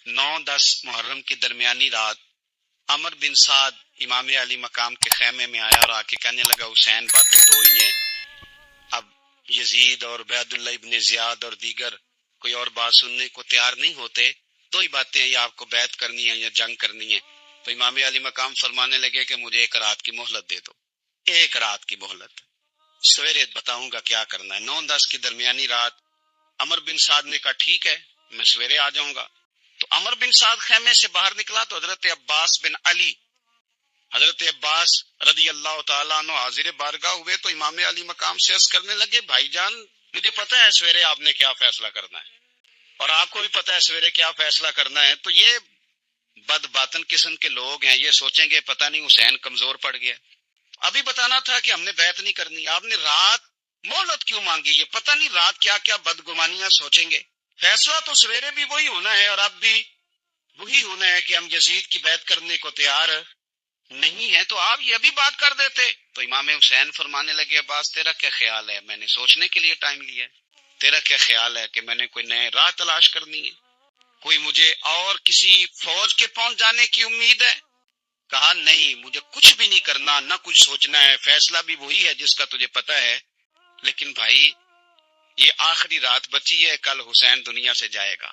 9-10 محرم کی درمیانی رات عمر بن سعد امام علی مقام کے خیمے میں آیا اور آ کے کہنے لگا حسین باتیں دو ہی ہیں، اب یزید اور عبید اللہ ابن زیاد اور دیگر کوئی اور بات سننے کو تیار نہیں ہوتے، دو ہی باتیں ہیں، یا آپ کو بیعت کرنی ہے یا جنگ کرنی ہے۔ تو امام علی مقام فرمانے لگے کہ مجھے 1 رات کی مہلت دے دو، 1 رات کی مہلت، سویرے بتاؤں گا کیا کرنا ہے۔ 9-10 کی درمیانی رات عمر بن سعد نے کہا ٹھیک ہے میں سویرے آ جاؤں گا۔ تو عمر بن سعد خیمے سے باہر نکلا تو حضرت عباس بن علی، حضرت عباس رضی اللہ تعالیٰ عنہ حاضر بارگاہ ہوئے تو امام علی مقام سے عرض کرنے لگے بھائی جان مجھے پتہ ہے سویرے آپ نے کیا فیصلہ کرنا ہے اور آپ کو بھی پتہ ہے سویرے کیا فیصلہ کرنا ہے، تو یہ بد باطن قسم کے لوگ ہیں، یہ سوچیں گے پتہ نہیں حسین کمزور پڑ گیا، ابھی بتانا تھا کہ ہم نے بیعت نہیں کرنی، آپ نے رات مہلت کیوں مانگی، یہ پتہ نہیں رات کیا کیا بدگمانیاں سوچیں گے۔ فیصلہ تو سویرے بھی وہی ہونا ہے اور اب بھی وہی ہونا ہے کہ ہم یزید کی بیعت کرنے کو تیار نہیں ہے، تو آپ یہ بھی بات کر دیتے۔ تو امام حسین فرمانے لگے عباس تیرا کیا خیال ہے، میں نے سوچنے کے لیے ٹائم لیا ہے، تیرا کیا خیال ہے کہ میں نے کوئی نئے راہ تلاش کرنی ہے، کوئی مجھے اور کسی فوج کے پہنچ جانے کی امید ہے؟ کہا نہیں مجھے کچھ بھی نہیں کرنا، نہ کچھ سوچنا ہے، فیصلہ بھی وہی ہے جس کا تجھے پتہ ہے، لیکن بھائی یہ آخری رات بچی ہے، کل حسین دنیا سے جائے گا،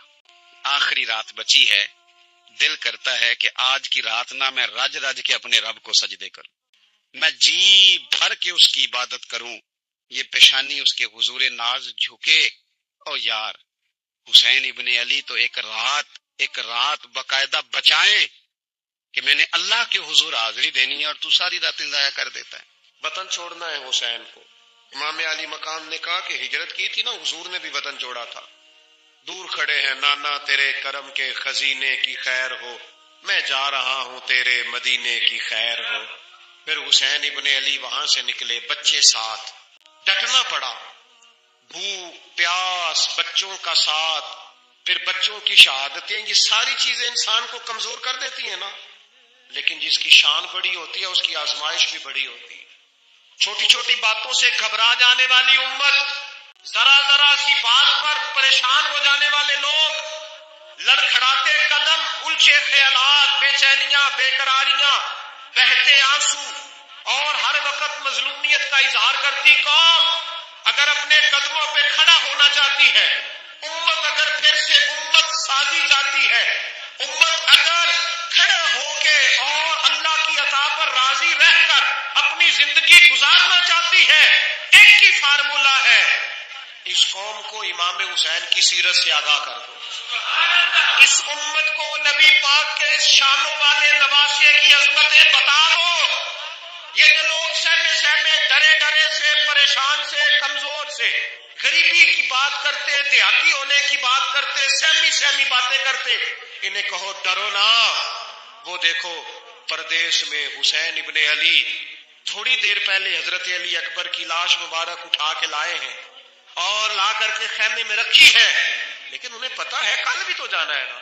آخری رات بچی ہے، دل کرتا ہے کہ آج کی رات نہ میں رج رج کے اپنے رب کو سجدے کروں، میں جی بھر کے اس کی عبادت کروں، یہ پیشانی اس کے حضور ناز جھکے۔ او یار حسین ابن علی تو ایک رات باقاعدہ بچائیں کہ میں نے اللہ کے حضور حاضری دینی ہے اور تو ساری راتیں ضائع کر دیتا ہے۔ وطن چھوڑنا ہے حسین کو۔ امام علی مقام نے کہا کہ ہجرت کی تھی نا، حضور نے بھی وطن چھوڑا تھا، دور کھڑے ہیں نانا تیرے کرم کے خزینے کی خیر ہو، میں جا رہا ہوں تیرے مدینے کی خیر ہو۔ پھر حسین ابن علی وہاں سے نکلے، بچے ساتھ، ڈٹنا پڑا، بھوک پیاس، بچوں کا ساتھ، پھر بچوں کی شہادتیں، یہ ساری چیزیں انسان کو کمزور کر دیتی ہیں نا، لیکن جس کی شان بڑی ہوتی ہے اس کی آزمائش بھی بڑی ہوتی ہے۔ چھوٹی چھوٹی باتوں سے گھبرا جانے والی امت، ذرا ذرا سی بات پر پریشان ہو جانے والے لوگ، لڑکھڑاتے قدم، الجھے خیالات، بے چینیاں، بے قراریاں، بہتے آنسو اور ہر وقت مظلومیت کا اظہار کرتی قوم اگر اپنے قدموں پہ کھڑا ہونا چاہتی ہے، امت اگر پھر سے امت سازی چاہتی ہے، امت اگر کھڑے ہو کے اور اللہ کی عطا پر راضی رہ کر اپنی زندگی گزارنا چاہتی ہے، ایک ہی فارمولہ ہے، اس قوم کو امام حسین کی سیرت سے آگاہ کر دو، اس امت کو نبی پاک کے اس شانوں والے نواسے کی عظمتیں بتا دو۔ یہ جو لوگ سہمے سہمے، ڈرے ڈرے سے، پریشان سے، کمزور سے، غریبی کی بات کرتے، دیہاتی ہونے کی بات کرتے، سہمی سہمی باتیں کرتے، انہیں کہو ڈرو نہ، وہ دیکھو پردیس میں حسین ابن علی تھوڑی دیر پہلے حضرت علی اکبر کی لاش مبارک اٹھا کے لائے ہیں اور لا کر کے خیمے میں رکھی ہے، لیکن انہیں پتا ہے کل بھی تو جانا ہے نا،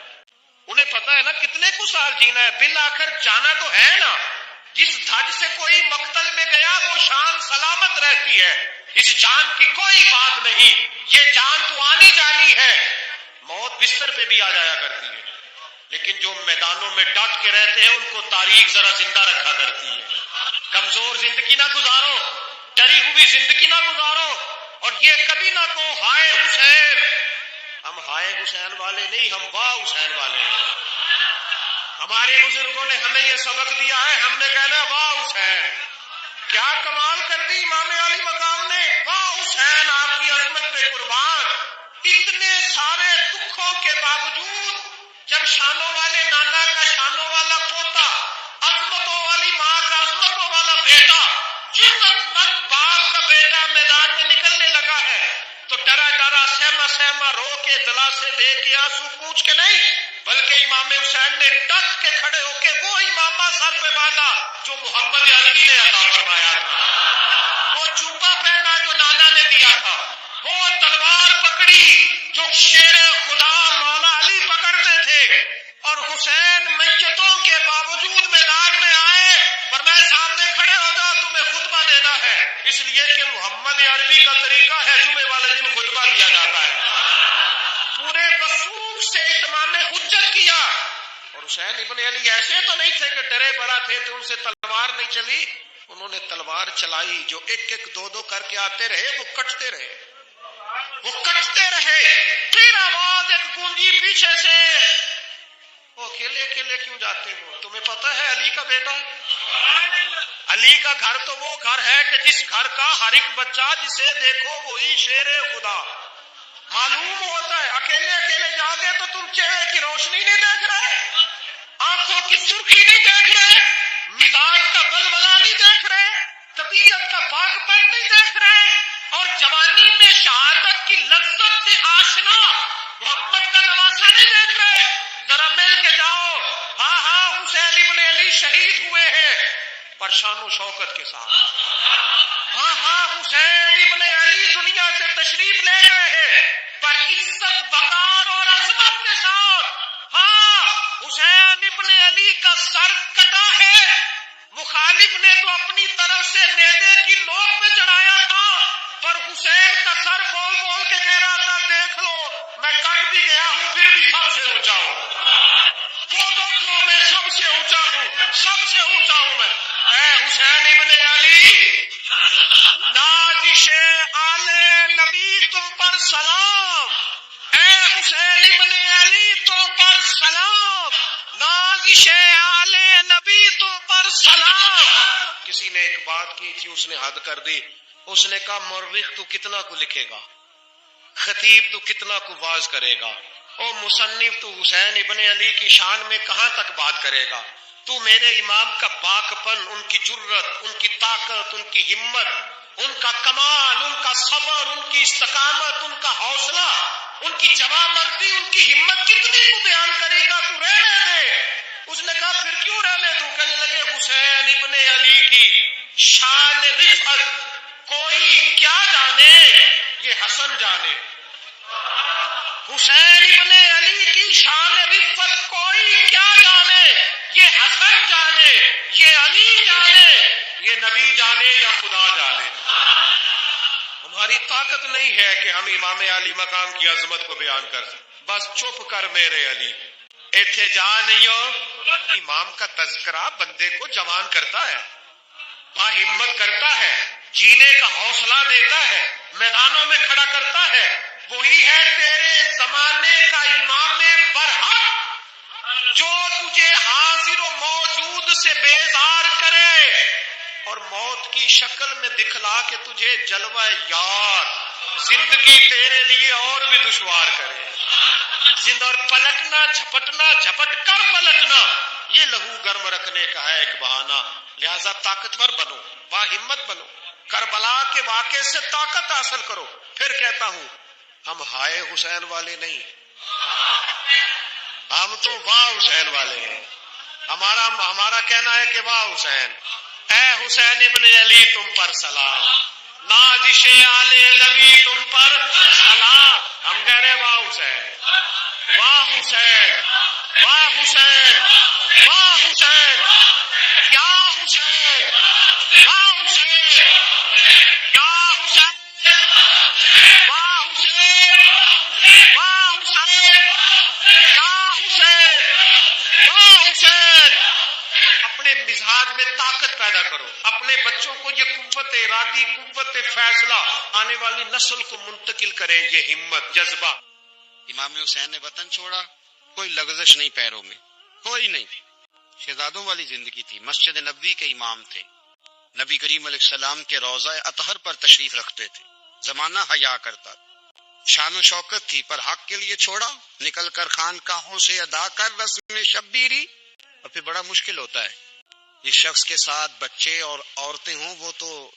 انہیں پتا ہے نا کتنے کو سال جینا ہے، بالآخر جانا تو ہے نا۔ جس دھج سے کوئی مقتل میں گیا وہ شان سلامت رہتی ہے، اس جان کی کوئی بات نہیں، یہ جان تو آنی جانی ہے، موت بستر پہ بھی آ جایا کرتی ہے، لیکن جو میدانوں میں ڈٹ کے رہتے ہیں ان کو تاریخ ذرا زندہ رکھا کرتی ہے۔ کمزور زندگی نہ گزارو، ڈری ہوئی زندگی نہ گزارو، اور یہ کبھی نہ کہو ہائے حسین، ہم ہائے حسین والے نہیں، ہم واہ حسین والے ہیں۔ ہمارے بزرگوں نے ہمیں یہ سبق دیا ہے، ہم نے کہنا واہ حسین، کیا کمال کر دی امام علی مقام نے، واہ حسین آپ کی عظمت پہ قربان۔ اتنے سارے دکھوں کے باوجود جب شانوں والے نانا کا شانوں والا پوتا، عظمتوں والی ماں کا عظمتوں والا بیٹا، جرت مند باپ کا بیٹا میدان میں نکلنے لگا ہے تو ڈرا ڈرا سہما سہما رو کے دلا سے لے کے آنسو پوچھ کے نہیں، بلکہ امام حسین نے ڈٹ کے کھڑے ہو کے وہ امامہ سر پہ باندھا جو محمد عربی نے عطا فرمایا تھا، وہ جوبہ پہنا جو نانا نے دیا تھا، وہ تلوار پکڑی جو شیر خدا مولا علی پکڑتے تھے، اور حسین میتوں کے باوجود میدان میں آئے، فرمایا سامنے کھڑے ہو جاؤ تمہیں خطبہ دینا ہے، اس لیے کہ محمد عربی کا طریقہ ہے جمعے والے دن خطبہ دیا جاتا ہے۔ پورے وسوق سے اتمام حجت کیا، حسین ابن علی ایسے تو نہیں تھے کہ ڈرے بڑا تھے تو ان سے تلوار نہیں چلی، انہوں نے تلوار چلائی، جو ایک ایک دو دو کر کے آتے رہے وہ کٹتے رہے، وہ کٹتے رہے، پھر آواز ایک گونجی پیچھے سے، وہ اکیلے اکیلے کیوں جاتے ہو؟ تمہیں پتہ ہے علی کا بیٹا علی کا گھر تو وہ گھر ہے کہ جس گھر کا ہر ایک بچہ جسے دیکھو وہی شیر خدا معلوم ہوتا ہے۔ اکیلے اکیلے جاؤ گے تو تم چہرے کی روشنی نہیں دیکھ رہے، آنکھوں کی سرخی نہیں دیکھ رہے، مزاج کا بلبلا نہیں دیکھ رہے، طبیعت کا باغ پن نہیں دیکھ رہے، اور جوانی میں شہادت کی لذت سے آشنا محبت کا نواسا نہیں دیکھ رہے۔ ذرا مل کے جاؤ، ہاں ہاں حسین ابن علی شہید ہوئے ہیں پر شان و شوکت کے ساتھ، ہاں ہاں حسین ابن علی دنیا سے تشریف لے گئے ہیں پر عزت وقار اور عظمت کے ساتھ، ہاں حسین ابن علی کا سر کٹا ہے، مخالف نے تو اپنی طرف سے نیزے کی نوک میں چڑھایا تھا پر حسین کا سر بول بول کے کہہ رہا تھا دیکھ لو میں کٹ بھی گیا ہوں پھر بھی سب سے اونچا ہوں، وہ دیکھ لو میں سب سے اونچا ہوں، سب سے اونچا ہوں میں۔ اے حسین ابن علی، نازش آل نبی تم پر سلام، اے حسین ابن علی تم پر سلام، نازش آل نبی تم پر سلام۔ کسی نے ایک بات کی تھی، اس نے حد کر دی، اس نے کہا مورخ تو کتنا کو لکھے گا، خطیب تو کتنا کو واز کرے گا، او مصنف تو حسین ابن علی کی شان میں کہاں تک بات کرے گا، تو میرے امام کا باکپن، ان کی جرت، ان کی طاقت، ان کی ہمت، ان کا کمال، ان کا صبر، ان کی استقامت، ان کا حوصلہ، ان کی جواں مردی، ان کی ہمت کتنی کو بیان کرے گا، تو رہنے دے۔ اس نے کہا پھر کیوں رہنے دوں؟ کہنے لگے حسین ابن علی کی شان رفعت کوئی کیا جانے یہ حسن جانے، حسین ابن علی کی شان رفعت کوئی کیا جانے یہ حسن جانے، یہ علی جانے، یہ نبی جانے یا خدا جانے۔ ہماری طاقت نہیں ہے کہ ہم امام علی مقام کی عظمت کو بیان کر سکیں، بس چپ کر میرے علی، ایتھے جا نہیں ہو۔ امام کا تذکرہ بندے کو جوان کرتا ہے، باہمت کرتا ہے، جینے کا حوصلہ دیتا ہے، میدانوں میں کھڑا کرتا ہے، وہی ہے تیرے زمانے کا امام برحق جو تجھے حاضر و موجود سے بیزار کرے اور موت کی شکل میں دکھلا کے تجھے جلوہ یار زندگی تیرے لیے اور بھی دشوار کرے، زندہ اور پلٹنا جھپٹنا جھپٹ کر پلٹنا یہ لہو گرم رکھنے کا ہے ایک بہانہ، لہذا طاقتور بنو، باہمت بنو، کربلا کے واقعے سے طاقت حاصل کرو۔ پھر کہتا ہوں ہم ہائے حسین والے نہیں، ہم تو واہ حسین والے ہیں، ہمارا کہنا ہے کہ واہ حسین، اے حسین ابن علی تم پر سلام، نازش آل نبی تم پر سلام، ہم کہہ رہے واہ حسین، واہ حسین، واہ حسین، واہ حسین، یا حسین، واہ حسین، یا حسین، واہ حسین، واہ حسین، یا حسین، واہ حسین۔ اپنے مزاج میں طاقت پیدا کرو، اپنے بچوں کو یہ قوت ارادی، قوت فیصلہ آنے والی نسل کو منتقل کریں، یہ ہمت، جذبہ۔ امام حسین نے وطن چھوڑا، کوئی لغزش نہیں پیروں میں، کوئی نہیں، شہزادوں والی زندگی تھی، مسجد نبوی کے امام تھے، نبی کریم علیہ السلام کے روضہ اطہر پر تشریف رکھتے تھے، زمانہ حیا کرتا، شان و شوکت تھی، پر حق کے لیے چھوڑا، نکل کر خانقاہوں سے ادا کر رسم شبیری، اور پھر بڑا مشکل ہوتا ہے جس شخص کے ساتھ بچے اور عورتیں ہوں وہ تو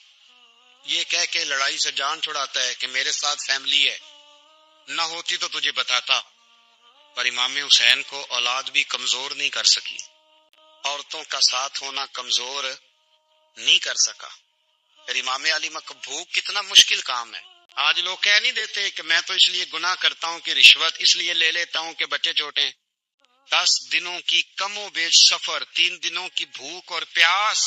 یہ کہہ کے لڑائی سے جان چھڑاتا ہے کہ میرے ساتھ فیملی ہے، نہ ہوتی تو تجھے بتاتا، پر امام حسین کو اولاد بھی کمزور نہیں کر سکی، عورتوں کا ساتھ ہونا کمزور نہیں کر سکا، پھر امام علی بھوک کتنا مشکل کام ہے۔ آج لوگ کہہ نہیں دیتے کہ میں تو اس لیے گناہ کرتا ہوں کہ رشوت اس لیے لے لیتا ہوں کہ بچے چھوٹے، 10 دنوں کی کم و بیش سفر، 3 دنوں کی بھوک اور پیاس،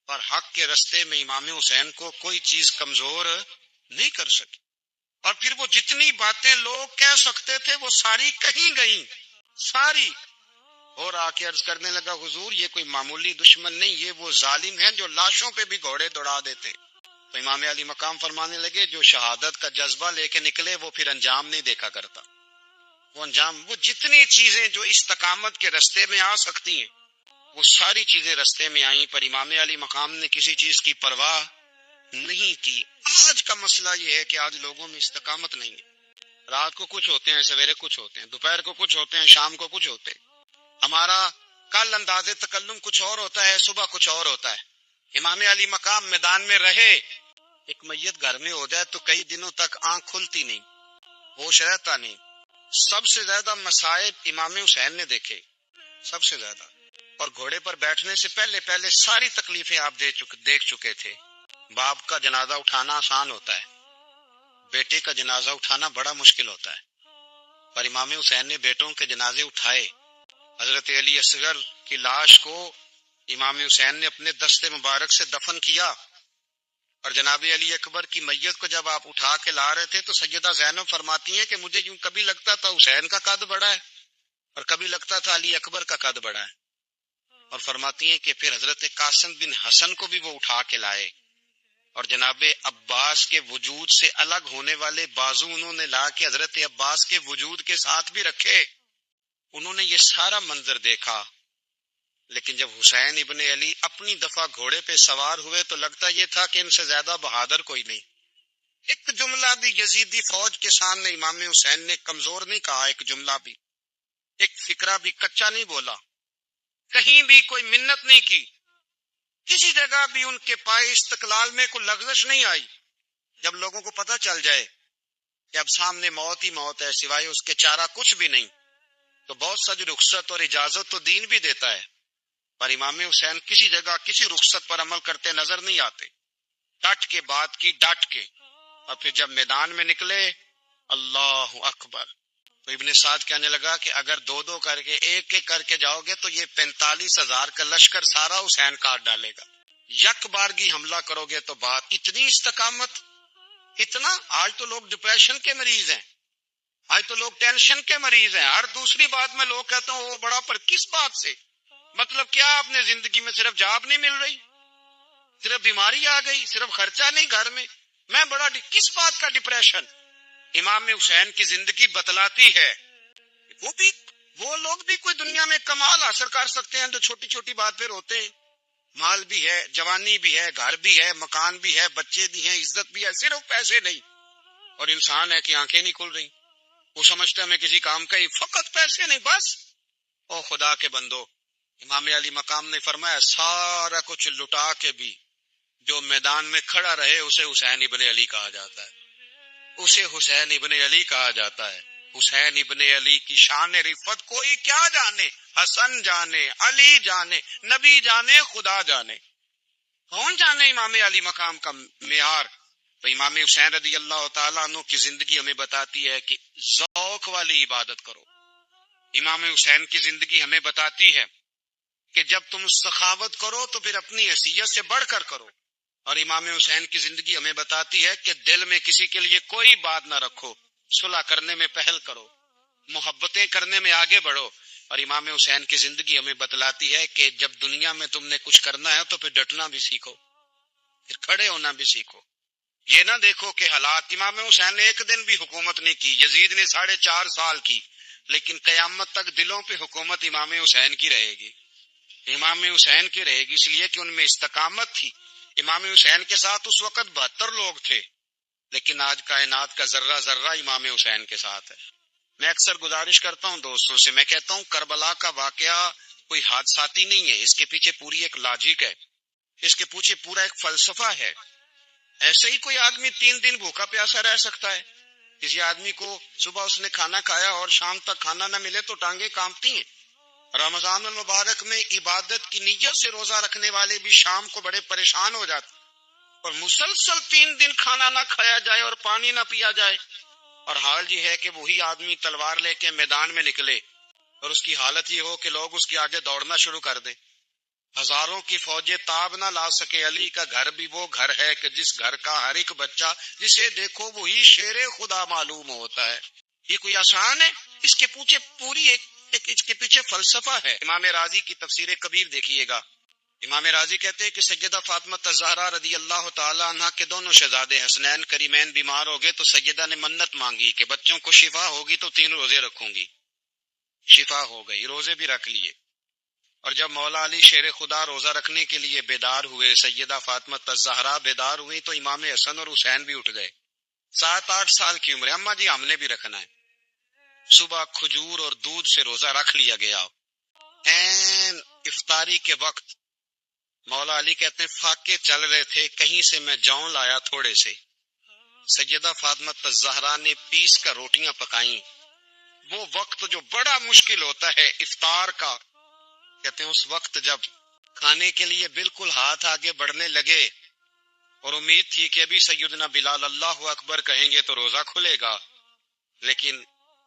اور حق کے رستے میں امام حسین کو کوئی چیز کمزور نہیں کر سکی، اور پھر وہ جتنی باتیں لوگ کہہ سکتے تھے وہ ساری کہیں گئیں، ساری، اور آ کے عرض کرنے لگا حضور یہ کوئی معمولی دشمن نہیں، یہ وہ ظالم ہیں جو لاشوں پہ بھی گھوڑے دوڑا دیتے۔ تو امام علی مقام فرمانے لگے جو شہادت کا جذبہ لے کے نکلے وہ پھر انجام نہیں دیکھا کرتا۔ وہ انجام، وہ جتنی چیزیں جو استقامت کے رستے میں آ سکتی ہیں وہ ساری چیزیں رستے میں آئیں، پر امام علی مقام نے کسی چیز کی پرواہ نہیں کی۔ آج کا مسئلہ یہ ہے کہ آج لوگوں میں استقامت نہیں ہے۔ رات کو کچھ ہوتے ہیں، سویرے کچھ ہوتے ہیں، دوپہر کو کچھ ہوتے ہیں، شام کو کچھ ہوتے ہیں۔ ہمارا کل انداز تکلم کچھ اور ہوتا ہے، صبح کچھ اور ہوتا ہے۔ امام علی مقام میدان میں رہے، ایک میت گھر میں ہو جائے تو کئی دنوں تک آنکھ کھلتی نہیں، ہوش رہتا نہیں۔ سب سے زیادہ مصائب امام حسین نے دیکھے، سب سے زیادہ، اور گھوڑے پر بیٹھنے سے پہلے ساری تکلیفیں آپ دیکھ چکے تھے۔ باپ کا جنازہ اٹھانا آسان ہوتا ہے، بیٹے کا جنازہ اٹھانا بڑا مشکل ہوتا ہے، پر امام حسین نے بیٹوں کے جنازے اٹھائے۔ حضرت علی اصغر کی لاش کو امام حسین نے اپنے دست مبارک سے دفن کیا، اور جناب علی اکبر کی میت کو جب آپ اٹھا کے لا رہے تھے تو سیدہ زینب فرماتی ہیں کہ مجھے یوں کبھی لگتا تھا حسین کا قد بڑا ہے اور کبھی لگتا تھا علی اکبر کا قد بڑا ہے، اور فرماتی ہیں کہ پھر حضرت قاسم بن حسن کو بھی وہ اٹھا کے لائے، اور جناب عباس کے وجود سے الگ ہونے والے بازو انہوں نے لا کے حضرت عباس کے وجود کے ساتھ بھی رکھے۔ انہوں نے یہ سارا منظر دیکھا، لیکن جب حسین ابن علی اپنی دفعہ گھوڑے پہ سوار ہوئے تو لگتا یہ تھا کہ ان سے زیادہ بہادر کوئی نہیں۔ ایک جملہ بھی یزیدی فوج کے سامنے امام حسین نے کمزور نہیں کہا، ایک جملہ بھی، ایک فکرہ بھی کچا نہیں بولا، کہیں بھی کوئی منت نہیں کی، کسی جگہ بھی ان کے پائے استقلال میں کوئی لغزش نہیں آئی۔ جب لوگوں کو پتہ چل جائے کہ اب سامنے موت ہی موت ہے، سوائے اس کے چارہ کچھ بھی نہیں، تو بہت سا جو رخصت اور اجازت تو دین بھی دیتا ہے، پر امام حسین کسی جگہ کسی رخصت پر عمل کرتے نظر نہیں آتے، ڈٹ کے بات کی، ڈٹ کے۔ اور پھر جب میدان میں نکلے، اللہ اکبر، تو ابن سعد کہنے لگا کہ اگر دو دو کر کے ایک ایک کر کے جاؤ گے تو یہ 45,000 کا لشکر سارا حسین کاٹ ڈالے گا، یک بارگی حملہ کرو گے تو بات۔ اتنی استقامت، اتنا۔ آج تو لوگ ڈپریشن کے مریض ہیں، آج تو لوگ ٹینشن کے مریض ہیں، ہر دوسری بات میں لوگ کہتے ہیں وہ بڑا، پر کس بات سے؟ مطلب کیا آپ نے زندگی میں صرف جاب نہیں مل رہی، صرف بیماری آ گئی، صرف خرچہ نہیں گھر میں، میں بڑا کس بات کا ڈپریشن؟ امام حسین کی زندگی بتلاتی ہے وہ لوگ بھی کوئی دنیا میں کمال حاصل کر سکتے ہیں جو چھوٹی چھوٹی بات پہ روتے ہیں۔ مال بھی ہے، جوانی بھی ہے، گھر بھی ہے، مکان بھی ہے، بچے بھی ہیں، عزت بھی ہے، صرف پیسے نہیں۔ اور انسان ہے کہ آنکھیں نہیں کھل رہی، وہ سمجھتا ہے میں کسی کام کا ہی، فقط پیسے نہیں بس۔ او خدا کے بندو، امام علی مقام نے فرمایا سارا کچھ لٹا کے بھی جو میدان میں کھڑا رہے اسے حسین ابن علی کہا جاتا ہے، اسے حسین ابن علی کہا جاتا ہے۔ حسین ابن علی کی شان رفت کوئی کیا جانے، حسن جانے، علی جانے، نبی جانے، خدا جانے، کون جانے امام علی مقام کا معیار۔ تو امام حسین رضی اللہ تعالیٰ عنہ کی زندگی ہمیں بتاتی ہے کہ ذوق والی عبادت کرو۔ امام حسین کی زندگی ہمیں بتاتی ہے کہ جب تم سخاوت کرو تو پھر اپنی حیثیت سے بڑھ کر کرو، اور امام حسین کی زندگی ہمیں بتاتی ہے کہ دل میں کسی کے لیے کوئی بات نہ رکھو، صلح کرنے میں پہل کرو، محبتیں کرنے میں آگے بڑھو۔ اور امام حسین کی زندگی ہمیں بتلاتی ہے کہ جب دنیا میں تم نے کچھ کرنا ہے تو پھر ڈٹنا بھی سیکھو، پھر کھڑے ہونا بھی سیکھو۔ یہ نہ دیکھو کہ حالات، امام حسین نے ایک دن بھی حکومت نہیں کی، یزید نے 4.5 سال کی، لیکن قیامت تک دلوں پہ حکومت امام حسین کی رہے گی، امام حسین کی رہے گی، اس لیے کہ ان میں استقامت تھی۔ امام حسین کے ساتھ اس وقت 72 لوگ تھے، لیکن آج کائنات کا ذرہ ذرہ امام حسین کے ساتھ ہے۔ میں اکثر گزارش کرتا ہوں دوستوں سے، میں کہتا ہوں کربلا کا واقعہ کوئی حادثاتی نہیں ہے، اس کے پیچھے پوری ایک لاجک ہے، اس کے پیچھے پورا ایک فلسفہ ہے۔ ایسے ہی کوئی آدمی 3 دن بھوکا پیاسا رہ سکتا ہے؟ کسی آدمی کو صبح اس نے کھانا کھایا اور شام تک کھانا نہ ملے تو ٹانگیں کانپتی ہیں۔ رمضان المبارک میں عبادت کی نیت سے روزہ رکھنے والے بھی شام کو بڑے پریشان ہو جاتے، اور مسلسل 3 دن کھانا نہ کھایا جائے اور پانی نہ پیا جائے، اور حال یہ ہے کہ وہی آدمی تلوار لے کے میدان میں نکلے اور اس کی حالت یہ ہو کہ لوگ اس کے آگے دوڑنا شروع کر دیں، ہزاروں کی فوجیں تاب نہ لا سکے۔ علی کا گھر بھی وہ گھر ہے کہ جس گھر کا ہر ایک بچہ جسے دیکھو وہی شیر خدا معلوم ہوتا ہے۔ یہ کوئی آسان ہے؟ اس کے پیچھے پوری اس کے پیچھے فلسفہ ہے. امام راضی کی تفسیر کبیر دیکھیے گا. امام راضی کہتے ہیں کہ سیدہ فاطمہ الزہرا رضی اللہ تعالی عنہا کے دونوں شہزادے حسنین کریمین بیمار ہو گئے تو سیدہ نے منت مانگی کہ بچوں کو شفا ہوگی تو 3 روزے رکھوں گی. شفا ہو گئی، روزے بھی رکھ لیے. اور جب مولا علی شیر خدا روزہ رکھنے کے لیے بیدار ہوئے، سیدہ فاطمہ الزہرا بیدار ہوئی تو امام حسن اور حسین بھی اٹھ گئے. 7-8 سال کی عمر. اماں جی ہم نے بھی رکھنا ہے. صبح کھجور اور دودھ سے روزہ رکھ لیا گیا. این افطاری کے وقت مولا علی کہتے ہیں فاقے چل رہے تھے، کہیں سے میں جاؤں لایا تھوڑے سے. سیدہ فاطمہ الزہرا نے پیس کر روٹیاں پکائیں. وہ وقت جو بڑا مشکل ہوتا ہے افطار کا، کہتے ہیں اس وقت جب کھانے کے لیے بالکل ہاتھ آگے بڑھنے لگے اور امید تھی کہ ابھی سیدنا بلال اللہ اکبر کہیں گے تو روزہ کھلے گا، لیکن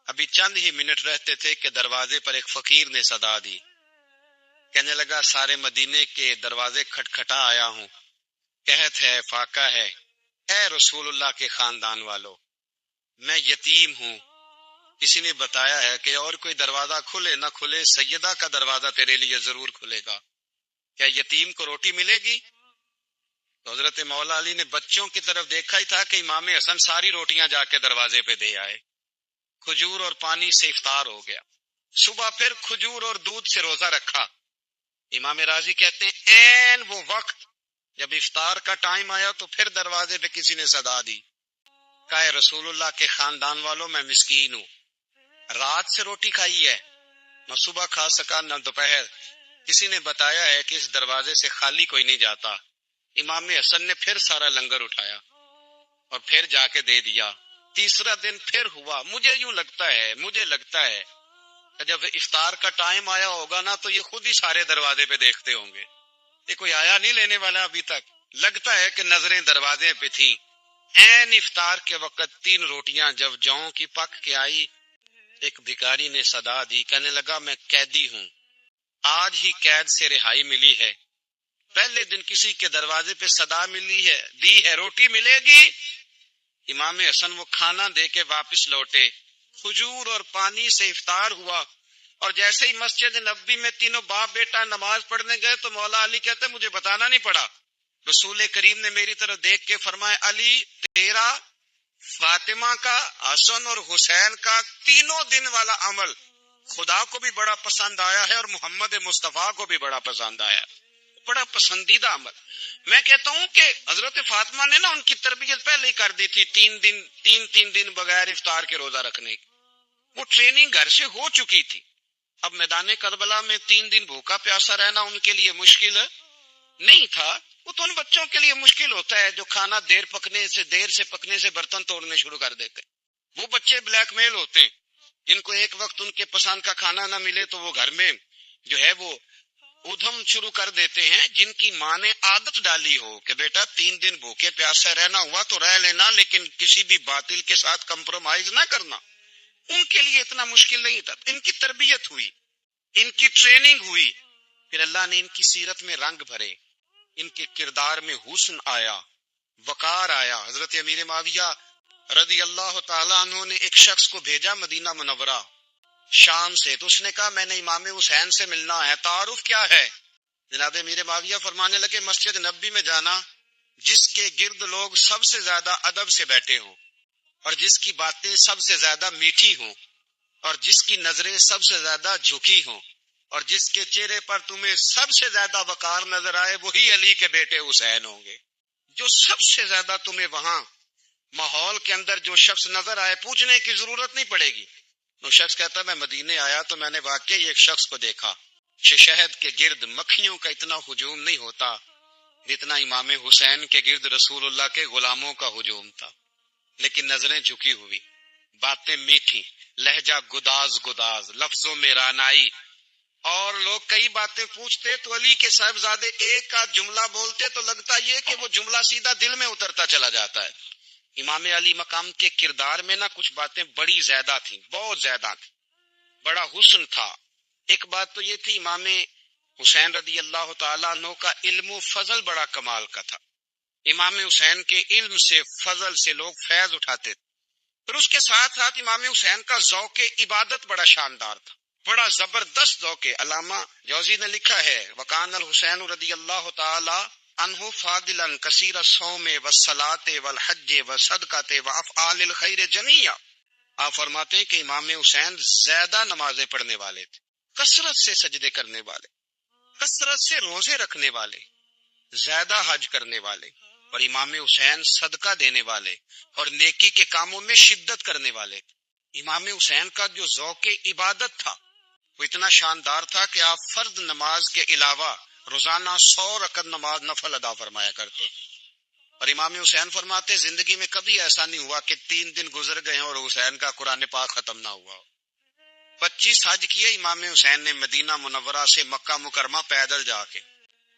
ابھی چند ہی منٹ رہتے تھے کہ دروازے پر ایک فقیر نے صدا دی. کہنے لگا سارے مدینے کے دروازے کھٹکھٹا آیا ہوں، قحط ہے، فاقہ ہے، اے رسول اللہ کے خاندان والو میں یتیم ہوں. کسی نے بتایا ہے کہ اور کوئی دروازہ کھلے نہ کھلے سیدہ کا دروازہ تیرے لیے ضرور کھلے گا. کیا یتیم کو روٹی ملے گی؟ تو حضرت مولا علی نے بچوں کی طرف دیکھا ہی تھا کہ امام حسن ساری روٹیاں جا کے دروازے پہ دے آئے. کھجور اور پانی سے افطار ہو گیا. صبح پھر کھجور اور دودھ سے روزہ رکھا. امام راضی کہتے ہیں این وہ وقت جب افطار کا ٹائم آیا تو پھر دروازے پہ کسی نے صدا دی. کہا رسول اللہ کے خاندان والوں میں مسکین ہوں، رات سے روٹی کھائی ہے، نہ صبح کھا سکا نہ دوپہر. کسی نے بتایا ہے کہ اس دروازے سے خالی کوئی نہیں جاتا. امام حسن نے پھر سارا لنگر اٹھایا اور پھر جا کے دے دیا. تیسرا دن پھر ہوا. مجھے لگتا ہے کہ جب افطار کا ٹائم آیا ہوگا نا تو یہ خود ہی سارے دروازے پہ دیکھتے ہوں گے. یہ کوئی آیا نہیں لینے والا ابھی تک. لگتا ہے کہ نظریں دروازے پہ تھیں. این افطار کے وقت 3 روٹیاں جب جاؤں کی پک کے آئی، ایک بھکاری نے صدا دی. کہنے لگا میں قیدی ہوں، آج ہی قید سے رہائی ملی ہے. پہلے دن کسی کے دروازے پہ صدا دی ہے روٹی ملے گی. امام حسن وہ کھانا دے کے واپس لوٹے. کھجور اور پانی سے افطار ہوا اور جیسے ہی مسجد نبوی میں تینوں باپ بیٹا نماز پڑھنے گئے تو مولا علی کہتے مجھے بتانا نہیں پڑا. رسول کریم نے میری طرف دیکھ کے فرمایا علی تیرا، فاطمہ کا، حسن اور حسین کا 3 دن والا عمل خدا کو بھی بڑا پسند آیا ہے اور محمد مصطفیٰ کو بھی بڑا پسند آیا، بڑا پسندیدہ عمل. میں کہتا ہوں کہ حضرت فاطمہ نے نا ان کی تربیت پہلے ہی کر دی تھی 3 دن بغیر افطار کے روزہ رکھنے کی. وہ ٹریننگ گھر سے ہو چکی تھی. اب میدان کربلا میں 3 دن بھوکا پیاسا رہنا ان کے لیے مشکل نہیں تھا. وہ تو ان بچوں کے لیے مشکل ہوتا ہے جو کھانا دیر سے پکنے سے برتن توڑنے شروع کر دیتے. وہ بچے بلیک میل ہوتے ہیں جن کو ایک وقت ان کے پسند کا کھانا نہ ملے تو وہ گھر میں جو ہے وہ ادھم شروع کر دیتے ہیں. جن کی ماں نے عادت ڈالی ہو کہ بیٹا 3 دن بھوکے پیاسے رہنا ہوا تو رہ لینا لیکن کسی بھی باطل کے ساتھ کمپرومائز نہ کرنا، ان کے لیے اتنا مشکل نہیں تھا. ان کی تربیت ہوئی، ان کی ٹریننگ ہوئی، پھر اللہ نے ان کی سیرت میں رنگ بھرے، ان کے کردار میں حسن آیا، وقار آیا. حضرت امیر معاویہ رضی اللہ تعالیٰ عنہ نے ایک شخص کو بھیجا مدینہ منورہ شام سے، تو اس نے کہا میں نے امام حسین سے ملنا ہے، تعارف کیا ہے؟ جناب امیر معاویہ فرمانے لگے مسجد نبوی میں جانا جس کے گرد لوگ سب سے زیادہ ادب سے بیٹھے ہوں اور جس کی باتیں سب سے زیادہ میٹھی ہوں اور جس کی نظریں سب سے زیادہ جھکی ہوں اور جس کے چہرے پر تمہیں سب سے زیادہ وقار نظر آئے وہی علی کے بیٹے حسین ہوں گے. جو سب سے زیادہ تمہیں وہاں ماحول کے اندر جو شخص نظر آئے پوچھنے کی ضرورت نہیں پڑے گی. وہ شخص کہتا میں مدینے آیا تو میں نے واقعی ایک شخص کو دیکھا، شہد کے گرد مکھیوں کا اتنا ہجوم نہیں ہوتا جتنا امام حسین کے گرد رسول اللہ کے غلاموں کا ہجوم تھا، لیکن نظریں جھکی ہوئی، باتیں میٹھی، لہجہ گداز، لفظوں میں رانائی. اور لوگ کئی باتیں پوچھتے تو علی کے صاحبزادے ایک کا جملہ بولتے تو لگتا یہ کہ وہ جملہ سیدھا دل میں اترتا چلا جاتا ہے. امام علی مقام کے کردار میں نا کچھ باتیں بڑی زیادہ تھیں، بہت زیادہ تھیں، بڑا حسن تھا. ایک بات تو یہ تھی امام حسین رضی اللہ تعالیٰ عنہ کا علم و فضل بڑا کمال کا تھا. امام حسین کے علم سے فضل سے لوگ فیض اٹھاتے تھے. پھر اس کے ساتھ ساتھ امام حسین کا ذوق عبادت بڑا شاندار تھا، بڑا زبردست ذوق ہے. علامہ جوزی نے لکھا ہے وکان الحسین رضی اللہ تعالی عنہ فاضلا کثیر الصوم والصلاۃ والحج والصدقۃ وافعال الخیر جميعا. آپ فرماتے ہیں کہ امام حسین زیادہ نمازیں پڑھنے والے تھے، کثرت سے سجدے کرنے والے، کثرت سے روزے رکھنے والے، زیادہ حج کرنے والے، اور امام حسین صدقہ دینے والے اور نیکی کے کاموں میں شدت کرنے والے. امام حسین کا جو ذوق عبادت تھا وہ اتنا شاندار تھا کہ آپ فرض نماز کے علاوہ روزانہ 100 رکعت نماز نفل ادا فرمایا کرتے. اور امام حسین فرماتے زندگی میں کبھی ایسا نہیں ہوا کہ 3 دن گزر گئے اور حسین کا قرآن پاک ختم نہ ہوا. 25 حج کیے امام حسین نے مدینہ منورہ سے مکہ مکرمہ پیدل جا کے،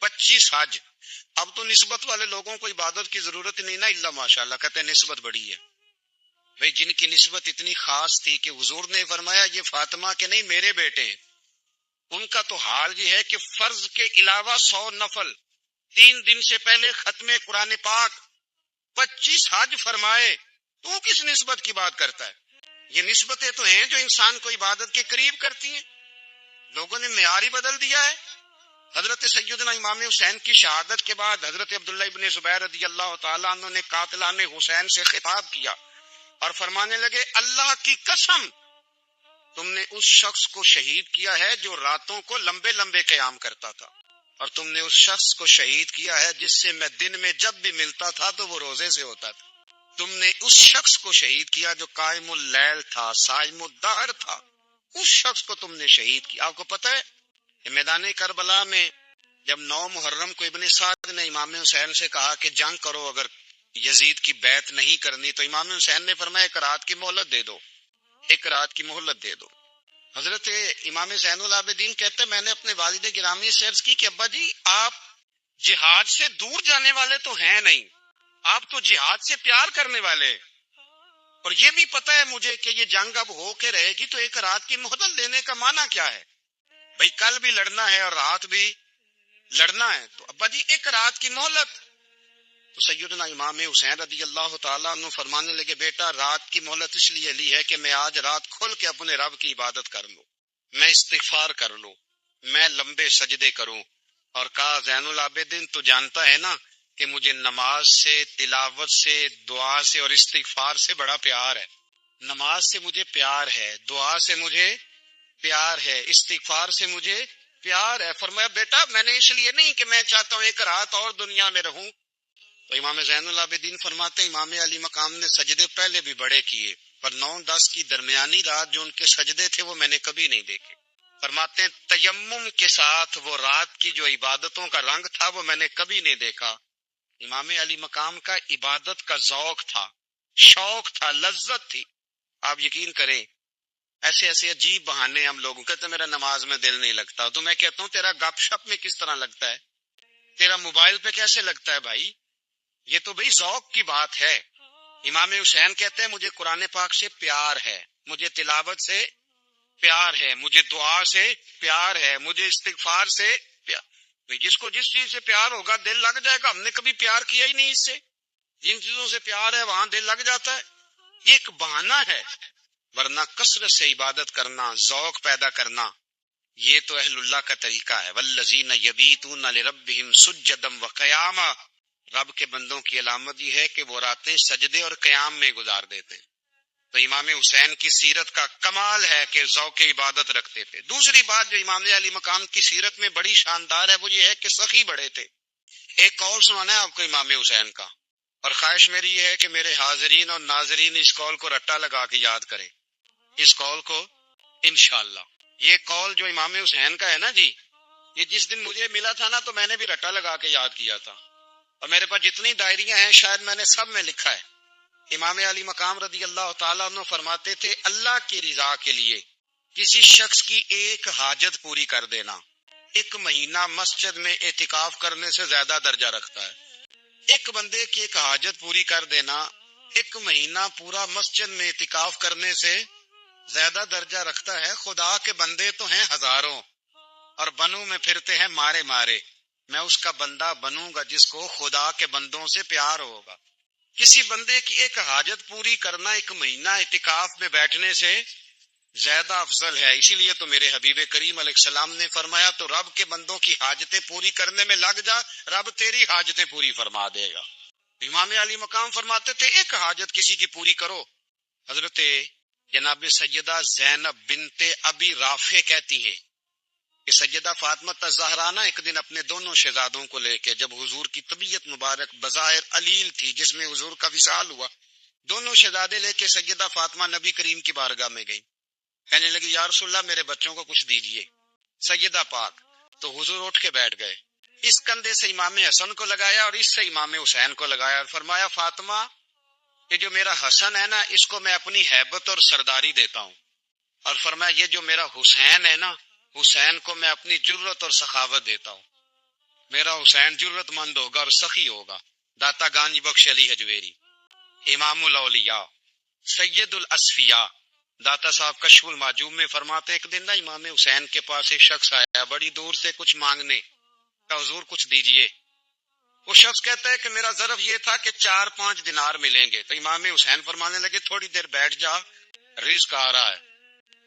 25 حج. اب تو نسبت والے لوگوں کو عبادت کی ضرورت نہیں نا، اللہ ماشاءاللہ کہتے ہیں نسبت بڑی ہے. بھئی جن کی نسبت اتنی خاص تھی کہ حضور نے فرمایا یہ فاطمہ کے نہیں میرے بیٹے ہیں، ان کا تو حال یہ ہے کہ فرض کے علاوہ 100 نفل، 3 دن سے پہلے ختم قرآن پاک، 25 حج فرمائے. تو کس نسبت کی بات کرتا ہے؟ یہ نسبتیں تو ہیں جو انسان کو عبادت کے قریب کرتی ہیں. لوگوں نے معیار ہی بدل دیا ہے. حضرت سیدنا امام حسین کی شہادت کے بعد حضرت عبداللہ ابن زبیر رضی اللہ تعالیٰ عنہ نے قاتلان حسین سے خطاب کیا اور فرمانے لگے اللہ کی قسم تم نے اس شخص کو شہید کیا ہے جو راتوں کو لمبے لمبے قیام کرتا تھا، اور تم نے اس شخص کو شہید کیا ہے جس سے میں دن میں جب بھی ملتا تھا تو وہ روزے سے ہوتا تھا. تم نے اس شخص کو شہید کیا جو قائم اللیل تھا، صائم الدہر تھا، اس شخص کو تم نے شہید کیا. آپ کو پتہ ہے کہ میدان کربلا میں جب 9 محرم کو ابن سعد نے امام حسین سے کہا کہ جنگ کرو اگر یزید کی بیعت نہیں کرنی، تو امام حسین نے فرمایا 1 رات کی مہلت دے دو، 1 رات کی مہلت دے دو. حضرت امام زین العابدین کہتے ہیں میں نے اپنے والد گرامی سے عرض کی کہ ابا جی آپ جہاد سے دور جانے والے تو ہیں نہیں، آپ تو جہاد سے پیار کرنے والے، اور یہ بھی پتہ ہے مجھے کہ یہ جنگ اب ہو کے رہے گی، تو 1 رات کی مہلت دینے کا معنی کیا ہے؟ بھئی کل بھی لڑنا ہے اور رات بھی لڑنا ہے، تو ابا جی 1 رات کی مہلت. تو سیدنا امام حسین رضی اللہ تعالیٰ عنہ فرمانے لگے بیٹا رات کی مہلت اس لیے لی ہے کہ میں آج رات کھل کے اپنے رب کی عبادت کر لوں، میں استغفار کر لوں، میں لمبے سجدے کروں. اور کہا زین العابدین تو جانتا ہے نا کہ مجھے نماز سے، تلاوت سے، دعا سے اور استغفار سے بڑا پیار ہے. نماز سے مجھے پیار ہے، دعا سے مجھے پیار ہے، استغفار سے مجھے پیار ہے. فرمایا بیٹا میں نے اس لیے نہیں کہ میں چاہتا ہوں 1 رات اور دنیا میں رہوں. تو امام زین العابدین فرماتے امام علی مقام نے سجدے پہلے بھی بڑے کیے، پر 9-10 کی درمیانی رات جو ان کے سجدے تھے وہ میں نے کبھی نہیں دیکھے. فرماتے ہیں تیمم کے ساتھ وہ رات کی جو عبادتوں کا رنگ تھا وہ میں نے کبھی نہیں دیکھا. امام علی مقام کا عبادت کا ذوق تھا، شوق تھا، لذت تھی. آپ یقین کریں ایسے ایسے عجیب بہانے ہم لوگوں کہتے ہیں میرا نماز میں دل نہیں لگتا، تو میں کہتا ہوں تیرا گپ شپ میں کس طرح لگتا ہے، تیرا موبائل پہ کیسے لگتا ہے بھائی؟ یہ تو بھئی ذوق کی بات ہے. امام حسین کہتے ہیں مجھے قرآن پاک سے پیار ہے، مجھے تلاوت سے پیار ہے، مجھے دعا سے پیار ہے، مجھے استغفار سے پیار. جس کو جس چیز سے پیار ہوگا دل لگ جائے گا. ہم نے کبھی پیار کیا ہی نہیں اس سے، جن چیزوں سے پیار ہے وہاں دل لگ جاتا ہے. یہ ایک بہانہ ہے، ورنہ کثرت سے عبادت کرنا، ذوق پیدا کرنا یہ تو اہل اللہ کا طریقہ ہے. والذین یبیتون لربہم سجدا وقیاما، رب کے بندوں کی علامت یہ ہے کہ وہ راتیں سجدے اور قیام میں گزار دیتے ہیں. تو امام حسین کی سیرت کا کمال ہے کہ ذوق عبادت رکھتے تھے. دوسری بات جو امام علی مقام کی سیرت میں بڑی شاندار ہے وہ یہ ہے کہ سخی بڑے تھے. ایک قول سنانا ہے آپ کو امام حسین کا، اور خواہش میری یہ ہے کہ میرے حاضرین اور ناظرین اس قول کو رٹا لگا کے یاد کریں، اس قول کو انشاءاللہ. یہ قول جو امام حسین کا ہے نا جی، یہ جس دن مجھے ملا تھا نا تو میں نے بھی رٹا لگا کے یاد کیا تھا، اور میرے پاس جتنی ڈائریاں ہیں شاید میں نے سب میں لکھا ہے. امام علی مقام رضی اللہ تعالیٰ عنہ فرماتے تھے اللہ کی رضا کے لیے کسی شخص کی ایک حاجت پوری کر دینا 1 مہینہ مسجد میں اعتکاف کرنے سے زیادہ درجہ رکھتا ہے. ایک بندے کی ایک حاجت پوری کر دینا 1 مہینہ پورا مسجد میں اعتکاف کرنے سے زیادہ درجہ رکھتا ہے. خدا کے بندے تو ہیں ہزاروں اور بنوں میں پھرتے ہیں مارے مارے، میں اس کا بندہ بنوں گا جس کو خدا کے بندوں سے پیار ہوگا. کسی بندے کی ایک حاجت پوری کرنا 1 مہینہ اعتکاف میں بیٹھنے سے زیادہ افضل ہے. اسی لیے تو میرے حبیب کریم علیہ السلام نے فرمایا تو رب کے بندوں کی حاجتیں پوری کرنے میں لگ جا، رب تیری حاجتیں پوری فرما دے گا. امام علی مقام فرماتے تھے ایک حاجت کسی کی پوری کرو. حضرت جناب سیدہ زینب بنت ابی رافع کہتی ہے کہ سیدہ فاطمہ الزہرا نا ایک دن اپنے دونوں شہزادوں کو لے کے، جب حضور کی طبیعت مبارک بظاہر علیل تھی جس میں حضور کا وصال ہوا، دونوں شہزادے لے کے سیدہ فاطمہ نبی کریم کی بارگاہ میں گئی. کہنے لگی یا رسول اللہ میرے بچوں کو کچھ دیجئے. سیدہ پاک تو حضور اٹھ کے بیٹھ گئے، اس کندھے سے امام حسن کو لگایا اور اس سے امام حسین کو لگایا اور فرمایا فاطمہ یہ جو میرا حسن ہے نا اس کو میں اپنی ہیبت اور سرداری دیتا ہوں، اور فرمایا یہ جو میرا حسین ہے نا حسین کو میں اپنی جرت اور سخاوت دیتا ہوں. میرا حسین جرت مند ہوگا اور سخی ہوگا. داتا گانج بخش علی حجویری، امام الاولیاء، سید الاصفیاء، داتا صاحب کشف المعجوب میں فرماتے ایک دن نا امام حسین کے پاس ایک شخص آیا بڑی دور سے کچھ مانگنے کہ حضور کچھ دیجئے. وہ شخص کہتا ہے کہ میرا ظرف یہ تھا کہ 4-5 دینار ملیں گے. تو امام حسین فرمانے لگے تھوڑی دیر بیٹھ جا، رزق آ رہا ہے.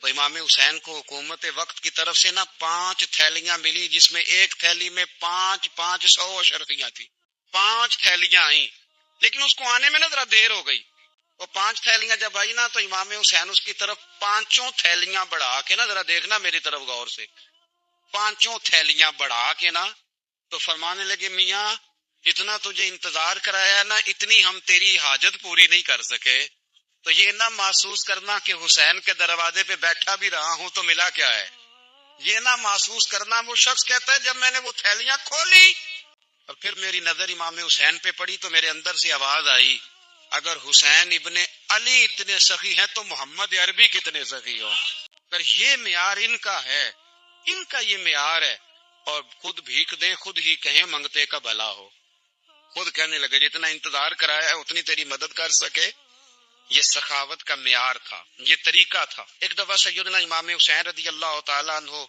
تو امام حسین کو حکومت وقت کی طرف سے نا 5 تھیلیاں ملی جس میں ایک تھیلی میں 500 اشرفیاں تھی. 5 تھیلیاں آئیں لیکن اس کو آنے میں نا ذرا دیر ہو گئی. وہ 5 تھیلیاں جب آئی نا تو امام حسین اس کی طرف 5 تھیلیاں بڑھا کے نا ذرا دیکھنا میری طرف غور سے، 5 تھیلیاں بڑھا کے نا تو فرمانے لگے میاں اتنا تجھے انتظار کرایا نا اتنی ہم تیری حاجت پوری نہیں کر سکے. تو یہ نہ محسوس کرنا کہ حسین کے دروازے پہ بیٹھا بھی رہا ہوں تو ملا کیا ہے. یہ نہ محسوس کرنا. وہ شخص کہتا ہے جب میں نے وہ تھیلیاں کھولی اور پھر میری نظر امام حسین پہ پڑی تو میرے اندر سے آواز آئی اگر حسین ابن علی اتنے سخی ہیں تو محمد عربی کتنے سخی ہو. پر یہ معیار ان کا ہے، ان کا یہ معیار ہے. اور خود بھیک دیں خود ہی کہیں منگتے کا بھلا ہو. خود کہنے لگے جتنا انتظار کرایا ہے اتنی تیری مدد کر سکے. یہ سخاوت کا معیار تھا، یہ طریقہ تھا. ایک دفعہ سیدنا امام حسین رضی اللہ تعالیٰ عنہ